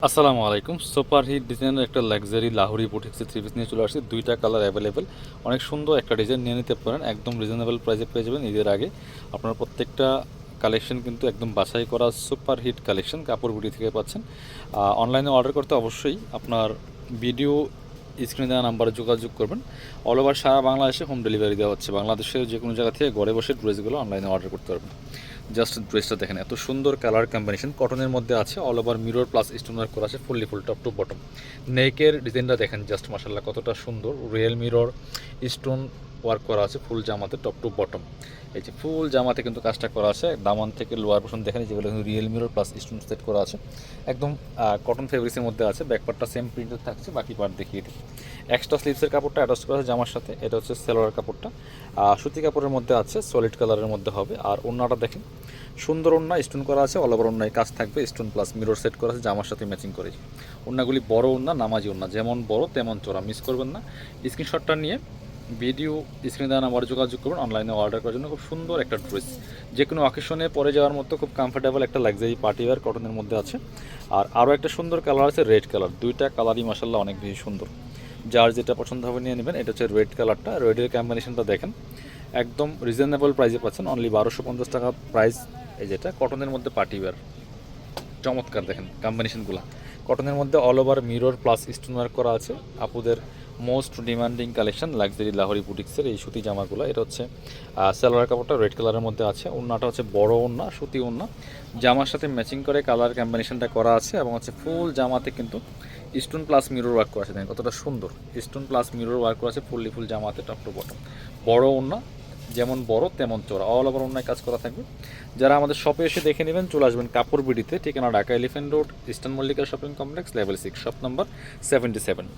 আসসালামু আলাইকুম। Super hit ডিজাইনের একটা লাক্সারি লাহোরি বুটিক্সের থ্রি পিস নিয়ে চলে আসছে। দুইটা কালার অ্যাভেলেবেল, অনেক সুন্দর একটা ডিজাইন নিয়ে নিতে পারেন। একদম রিজনেবল প্রাইসে পেয়ে যাবেন। ঈদের আগে আপনার প্রত্যেকটা কালেকশন কিন্তু একদম বাছাই করা সুপার হিট কালেকশন কাপড় বুটি থেকে পাচ্ছেন। অনলাইনে অর্ডার করতে অবশ্যই আপনার ভিডিও স্ক্রিনে দেওয়া নাম্বারে যোগাযোগ করবেন। অল ওভার সারা বাংলাদেশে হোম ডেলিভারি দেওয়া হচ্ছে। বাংলাদেশের যে কোনো জায়গা থেকে ঘরে বসে ড্রেসগুলো অনলাইনে অর্ডার করতে পারবেন। জাস্ট ড্রেসটা দেখেন, এত সুন্দর কালার কম্বিনেশন, কটনের মধ্যে আছে, all over mirror plus stone work করা আছে, fully full top to bottom. নেকের ডিজাইনটা দেখেন জাস্ট মাশাআল্লাহ কতটা সুন্দর, রিয়েল মিরর স্টোন ওয়ার্ক করা আছে ফুল জামাতে টপ টু বটম। এই যে ফুল জামাতে কিন্তু কাজটা করা আছে, দামান থেকে লোয়ার পোর্শন দেখেন যেগুলো কিন্তু real mirror plus stone set করা আছে, একদম কটন ফেব্রিক্সের মধ্যে আছে। ব্যাক পার্টটা সেম প্রিন্টেড থাকছে, বাকি পার্ট দেখিয়ে দিই। এক্সট্রা স্লিভসের কাপড়টা অ্যাটাচ করা আছে জামার সাথে, এটা হচ্ছে সেলোয়ার কাপড়টা সুতি কাপড়ের মধ্যে আছে, সলিড কালারের মধ্যে হবে। আর ওড়নাটা দেখেন সুন্দর ওড়না, স্টোন করা আছে, অল ওভার ওড়নায় কাজ থাকবে, স্টোন প্লাস মিরর সেট করা আছে জামার সাথে ম্যাচিং করে। ওড়নাগুলি বড় ওড়না, নামাজি ওড়না, যেমন বড় তেমন চড়া, মিস করবেন না। স্ক্রিনশটটা নিয়ে ভিডিও স্ক্রিনে দেওয়া নাম্বারে যোগাযোগ করবেন অনলাইনে অর্ডার করার জন্য। খুব সুন্দর একটা ড্রেস, যে কোনো অকেশনে পরে যাওয়ার মতো খুব কমফোর্টেবল একটা লাক্সারি পার্টি ওয়্যার কটনের মধ্যে আছে। আর আরও একটা সুন্দর কালার আছে রেড কালার, দুইটা কালারই মাসাল্লাহ অনেক বেশি সুন্দর। যার যেটা পছন্দ হবে নিয়ে নেবেন। এটা হচ্ছে রেড কালারটা, রেডের কম্বিনেশনটা দেখেন, একদম রিজনেবল প্রাইসে পাচ্ছেন, অনলি 1250 টাকা প্রাইস। এই যেটা কটনের মধ্যে পার্টি ওয়্যার, চমৎকার দেখেন কম্বিনেশনগুলো। কটনের মধ্যে all over mirror plus stone work করা আছে। আপুদের most demanding collection luxury Lahori বুটিক্সের এই সুতি জামাগুলো। এটা হচ্ছে সালোয়ার কাপড়টা রেড কালারের মধ্যে আছে, ওড়নাটা হচ্ছে বড় ওড়না, সুতি ওড়না, জামার সাথে ম্যাচিং করে কালার কম্বিনেশনটা করা আছে। এবং হচ্ছে ফুল জামাতে কিন্তু স্টোন প্লাস মিরর ওয়ার্ক করা আছে, দেখেন কতটা সুন্দর, স্টোন প্লাস মিরর ওয়ার্ক করা আছে ফুললি ফুল জামাতে টপ টু বটম। বড় ওড়না, যেমন বড় তেমন চোরা, অল ওভার অন্যায় কাজ করা থাকবে। যারা আমাদের শপে এসে দেখে নেবেন চলে আসবেন কাপড় বিডিতে, ঠিকানা Dhaka elephant road, eastern Mallika shopping complex, level 6, shop number 77।